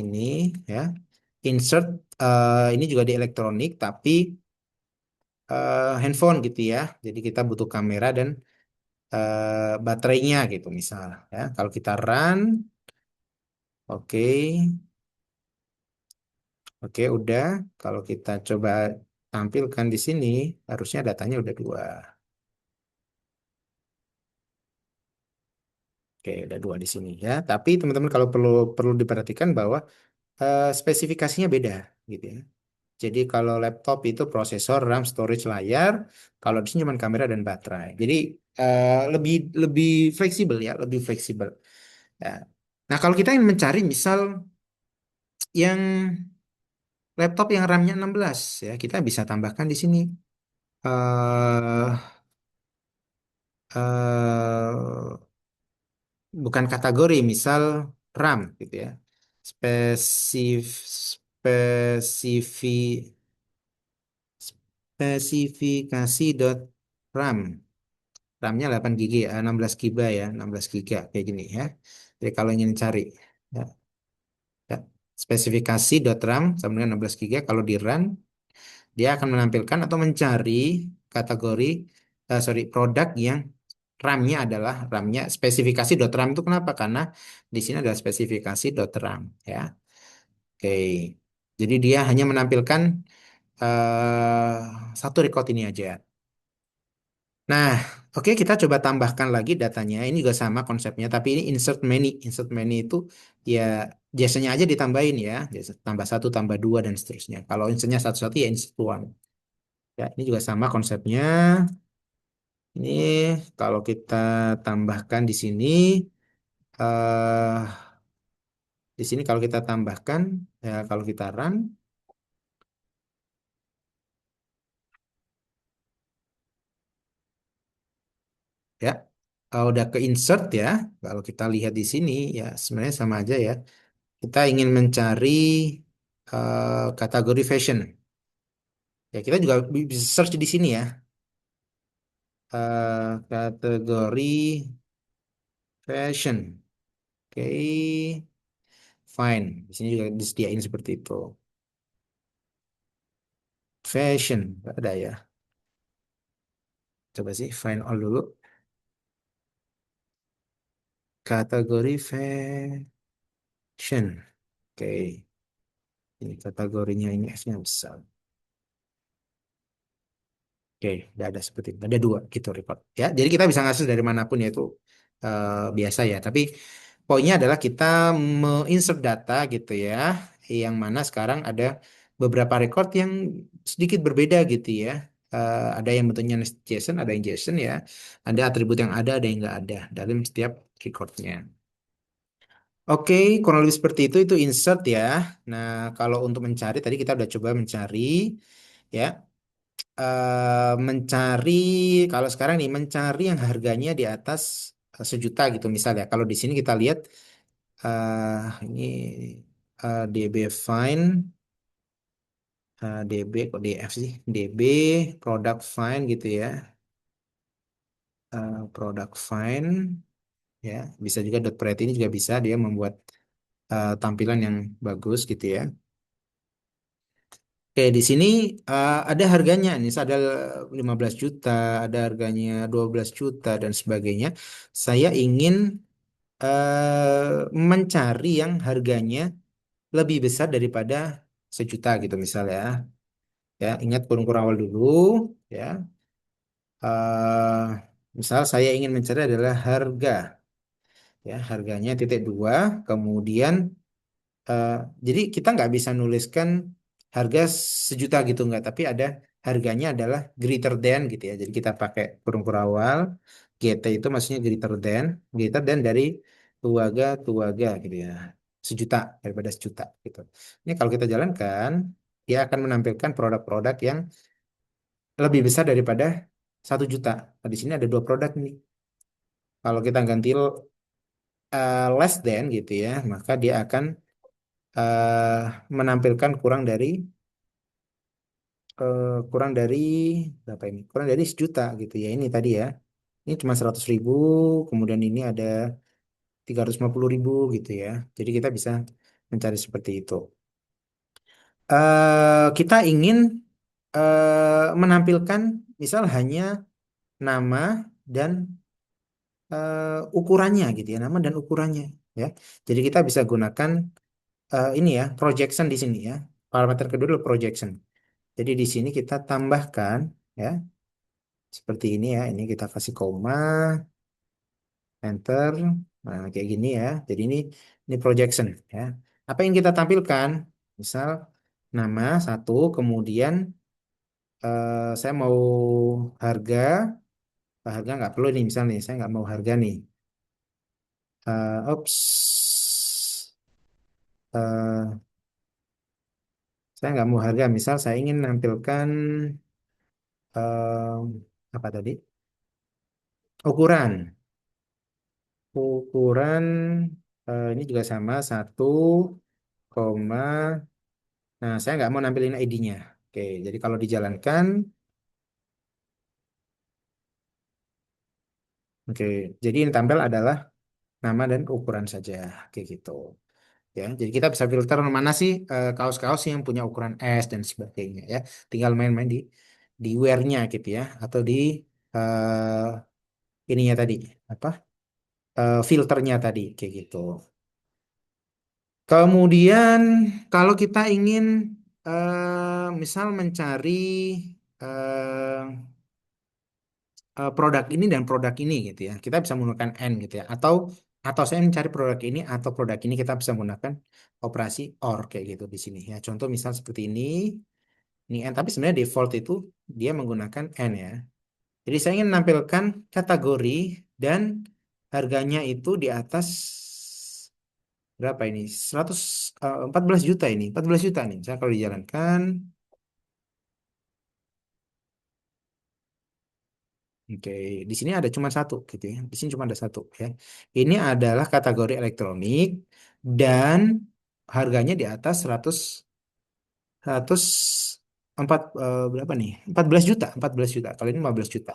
ini ya. Insert ini juga di elektronik tapi handphone gitu ya. Jadi kita butuh kamera dan baterainya gitu misal ya. Kalau kita run, oke, oke udah. Kalau kita coba tampilkan di sini, harusnya datanya udah dua. Oke, ada dua di sini ya. Tapi teman-teman kalau perlu perlu diperhatikan bahwa spesifikasinya beda gitu ya. Jadi kalau laptop itu prosesor, RAM, storage, layar. Kalau di sini cuma kamera dan baterai. Jadi lebih lebih fleksibel ya, lebih fleksibel. Ya. Nah kalau kita ingin mencari misal yang laptop yang RAM-nya 16 ya, kita bisa tambahkan di sini. eh eh, Bukan kategori, misal RAM gitu ya. Spesifi spesifikasi dot RAM. RAM-nya 8 GB ya, 16 GB ya, 16 GB kayak gini ya. Jadi kalau ingin cari ya, ya, spesifikasi dot RAM sama dengan 16 GB, kalau di run dia akan menampilkan atau mencari kategori produk yang RAM-nya adalah RAM-nya spesifikasi dot RAM. Itu kenapa? Karena di sini adalah spesifikasi dot RAM ya. Oke. Jadi dia hanya menampilkan satu record ini aja. Nah, oke kita coba tambahkan lagi datanya. Ini juga sama konsepnya, tapi ini insert many. Insert many itu ya biasanya aja ditambahin ya. Biasa tambah satu, tambah dua, dan seterusnya. Kalau insertnya satu-satu ya insert one. Ya, ini juga sama konsepnya. Ini kalau kita tambahkan di sini, eh di sini kalau kita tambahkan, ya kalau kita run, ya udah ke insert ya. Kalau kita lihat di sini, ya sebenarnya sama aja ya. Kita ingin mencari kategori fashion. Ya, kita juga bisa search di sini ya. Kategori fashion. Oke, fine. Di sini juga disediain seperti itu. Fashion, nggak ada ya. Coba sih, find all dulu. Kategori fashion. Oke, ini kategorinya ini F-nya besar. Oke, udah ada seperti itu. Ada dua gitu report. Ya, jadi kita bisa ngakses dari manapun ya itu biasa ya. Tapi poinnya adalah kita insert data gitu ya, yang mana sekarang ada beberapa record yang sedikit berbeda gitu ya. Ada yang bentuknya JSON, ada yang JSON ya. Ada atribut yang ada yang nggak ada dalam setiap recordnya. Oke, kurang lebih seperti itu insert ya. Nah, kalau untuk mencari tadi kita udah coba mencari ya. Mencari kalau sekarang nih mencari yang harganya di atas 1 juta gitu misalnya. Kalau di sini kita lihat ini DB Find, DB kok DF sih, DB Product Find gitu ya. Product Find ya, bisa juga dot .pret ini juga bisa dia membuat tampilan yang bagus gitu ya. Oke, di sini ada harganya. Nih, ada 15 juta, ada harganya 12 juta dan sebagainya. Saya ingin mencari yang harganya lebih besar daripada sejuta gitu misalnya. Ya, ingat kurung-kurang awal dulu ya. eh Misal saya ingin mencari adalah harga ya, harganya titik dua, kemudian eh, jadi kita nggak bisa nuliskan harga sejuta gitu nggak, tapi ada harganya adalah greater than gitu ya. Jadi kita pakai kurung awal, GT itu maksudnya greater than dari tuaga gitu ya. Sejuta, daripada sejuta gitu. Ini kalau kita jalankan, dia akan menampilkan produk-produk yang lebih besar daripada 1 juta. Nah, di sini ada dua produk nih. Kalau kita ganti less than gitu ya, maka dia akan eh, menampilkan kurang dari berapa ini? Kurang dari sejuta gitu ya. Ini tadi ya. Ini cuma 100.000, kemudian ini ada 350.000 gitu ya. Jadi kita bisa mencari seperti itu. Kita ingin menampilkan misal hanya nama dan ukurannya gitu ya, nama dan ukurannya ya. Jadi kita bisa gunakan ini ya, projection di sini ya. Parameter kedua adalah projection. Jadi di sini kita tambahkan ya, seperti ini ya. Ini kita kasih koma, enter. Nah, kayak gini ya. Jadi ini projection ya. Apa yang kita tampilkan? Misal nama satu, kemudian saya mau harga, harga nggak perlu nih misal nih, saya nggak mau harga nih. Ups, Eh, saya nggak mau harga. Misal saya ingin menampilkan eh, apa tadi? Ukuran. Ukuran ini juga sama satu koma. Nah, saya nggak mau nampilin ID-nya. Oke, jadi kalau dijalankan, oke, jadi yang tampil adalah nama dan ukuran saja, kayak gitu. Ya, jadi kita bisa filter mana sih kaos-kaos yang punya ukuran S dan sebagainya ya. Tinggal main-main di wear-nya gitu ya, atau di ininya tadi apa? Filternya tadi kayak gitu. Kemudian kalau kita ingin misal mencari eh, produk ini dan produk ini gitu ya, kita bisa menggunakan and gitu ya. Atau saya mencari produk ini atau produk ini, kita bisa menggunakan operasi or kayak gitu di sini ya. Contoh misal seperti ini and, tapi sebenarnya default itu dia menggunakan and ya. Jadi saya ingin menampilkan kategori dan harganya itu di atas berapa ini? 14 juta ini. 14 juta nih. Misalnya kalau dijalankan, oke, di sini ada cuma satu gitu ya. Di sini cuma ada satu ya. Ini adalah kategori elektronik dan harganya di atas 100 berapa nih? 14 juta, 14 juta. Kalau ini 15 juta.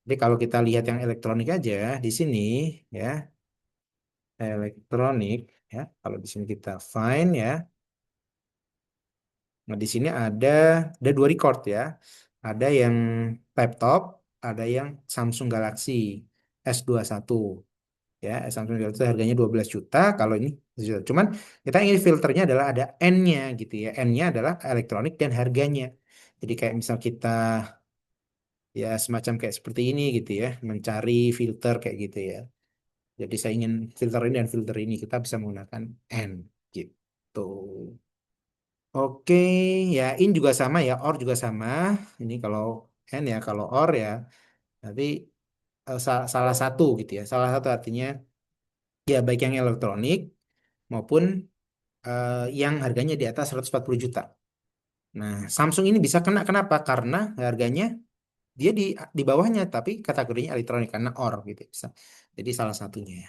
Jadi kalau kita lihat yang elektronik aja di sini ya, elektronik ya. Kalau di sini kita find ya. Nah, di sini ada dua record ya. Ada yang laptop, ada yang Samsung Galaxy S21 ya. Samsung Galaxy harganya 12 juta, kalau ini 10 juta. Cuman kita ingin filternya adalah ada N-nya gitu ya. N-nya adalah elektronik dan harganya. Jadi kayak misal kita ya semacam kayak seperti ini gitu ya, mencari filter kayak gitu ya. Jadi saya ingin filter ini dan filter ini, kita bisa menggunakan N gitu. Oke, ya in juga sama ya, or juga sama. Ini kalau n ya, kalau or ya, nanti salah satu gitu ya. Salah satu artinya ya baik yang elektronik maupun yang harganya di atas 140 juta. Nah, Samsung ini bisa kena kenapa? Karena harganya dia di bawahnya, tapi kategorinya elektronik karena or gitu bisa. Jadi salah satunya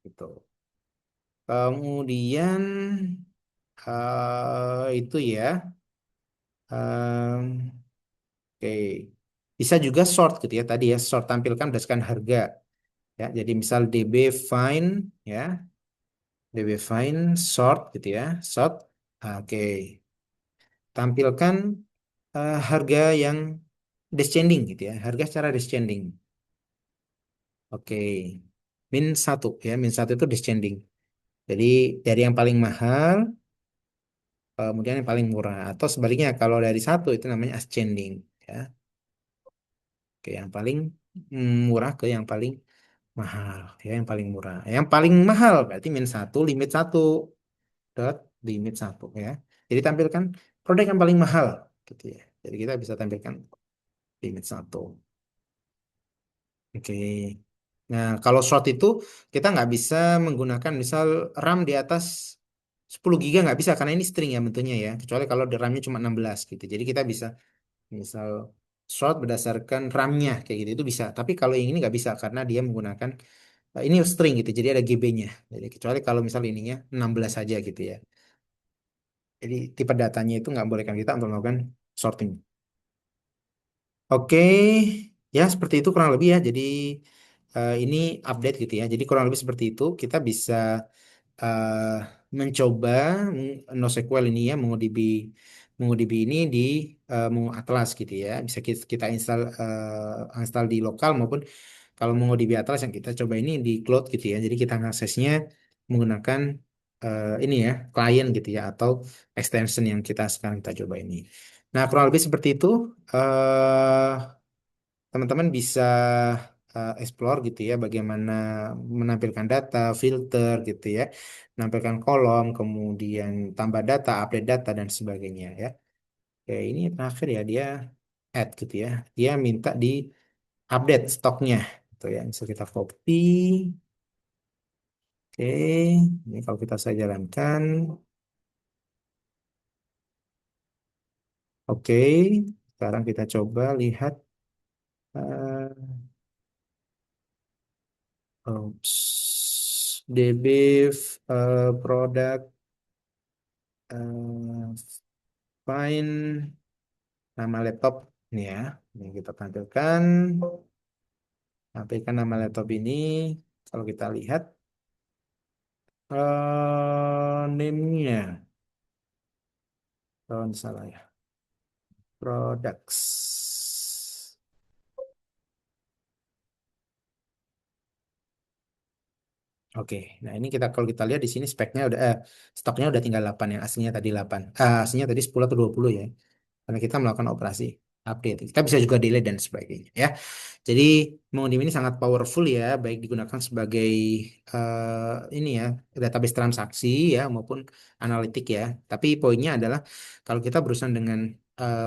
gitu. Kemudian itu ya. Oke, bisa juga short gitu ya tadi ya, short tampilkan berdasarkan harga ya. Jadi misal DB find ya, DB find sort gitu ya. Sort. Oke. Tampilkan harga yang descending gitu ya. Harga secara descending. Oke. Min satu ya. Min satu itu descending. Jadi dari yang paling mahal kemudian yang paling murah. Atau sebaliknya kalau dari satu itu namanya ascending ya. Oke, yang paling murah ke yang paling mahal ya, yang paling murah. Yang paling mahal berarti min satu, limit satu, dot limit satu ya. Jadi tampilkan produk yang paling mahal gitu ya. Jadi kita bisa tampilkan limit satu. Oke. Nah, kalau short itu kita nggak bisa menggunakan misal RAM di atas 10 giga nggak bisa karena ini string ya bentuknya ya. Kecuali kalau di RAM-nya cuma 16 gitu. Jadi kita bisa misal short berdasarkan RAM-nya kayak gitu itu bisa. Tapi kalau yang ini nggak bisa karena dia menggunakan ini string gitu. Jadi ada GB-nya. Jadi kecuali kalau misal ininya 16 saja gitu ya. Jadi tipe datanya itu nggak bolehkan kita untuk melakukan sorting. Oke, ya seperti itu kurang lebih ya. Jadi ini update gitu ya. Jadi kurang lebih seperti itu. Kita bisa eh, mencoba NoSQL ini ya, MongoDB ini di Mongo Atlas gitu ya. Bisa kita install di lokal maupun kalau MongoDB Atlas yang kita coba ini di cloud gitu ya. Jadi kita aksesnya menggunakan ini ya, klien gitu ya atau extension yang kita sekarang kita coba ini. Nah, kurang lebih seperti itu. eh Teman-teman bisa explore gitu ya bagaimana menampilkan data, filter gitu ya, menampilkan kolom, kemudian tambah data, update data dan sebagainya ya. Oke, ini terakhir ya dia add gitu ya. Dia minta di update stoknya gitu ya. Bisa kita copy. Oke, ini kalau kita saya jalankan. Oke, sekarang kita coba lihat eh, DB produk eh, find nama laptop ini ya. Ini kita tampilkan nama laptop ini. Kalau kita lihat name-nya, kalau salah ya, products. Oke, nah ini kita kalau kita lihat di sini speknya udah stoknya udah tinggal 8 yang aslinya tadi 8. Aslinya tadi 10 atau 20 ya. Karena kita melakukan operasi update. Kita bisa juga delete dan sebagainya ya. Jadi MongoDB ini sangat powerful ya, baik digunakan sebagai ini ya database transaksi ya maupun analitik ya. Tapi poinnya adalah kalau kita berurusan dengan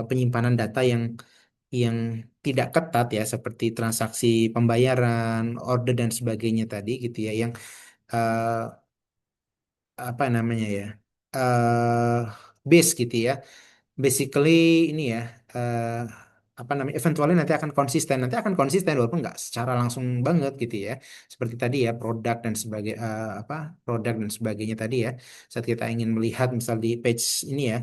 penyimpanan data yang tidak ketat ya seperti transaksi pembayaran, order dan sebagainya tadi gitu ya yang eh, apa namanya ya? eh base gitu ya. Basically ini ya eh, apa namanya eventually nanti akan konsisten walaupun nggak secara langsung banget gitu ya seperti tadi ya produk dan sebagai apa produk dan sebagainya tadi ya saat kita ingin melihat misal di page ini ya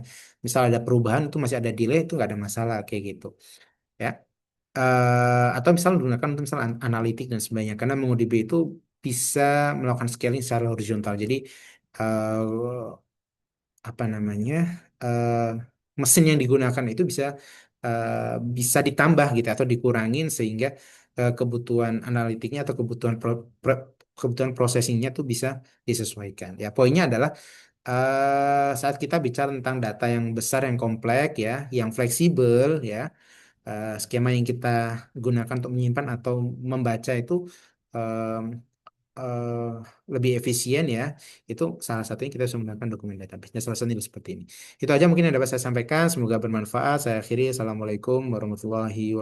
misal ada perubahan itu masih ada delay itu nggak ada masalah kayak gitu ya. Atau misal menggunakan untuk misal analitik dan sebagainya karena MongoDB itu bisa melakukan scaling secara horizontal jadi eh, apa namanya eh, mesin yang digunakan itu bisa ditambah gitu atau dikurangin sehingga kebutuhan analitiknya atau kebutuhan processingnya tuh bisa disesuaikan. Ya, poinnya adalah saat kita bicara tentang data yang besar, yang kompleks ya, yang fleksibel ya, skema yang kita gunakan untuk menyimpan atau membaca itu eh, lebih efisien ya, itu salah satunya kita bisa menggunakan dokumen database. Nah, salah satunya seperti ini. Itu aja mungkin yang dapat saya sampaikan. Semoga bermanfaat. Saya akhiri. Assalamualaikum warahmatullahi wabarakatuh.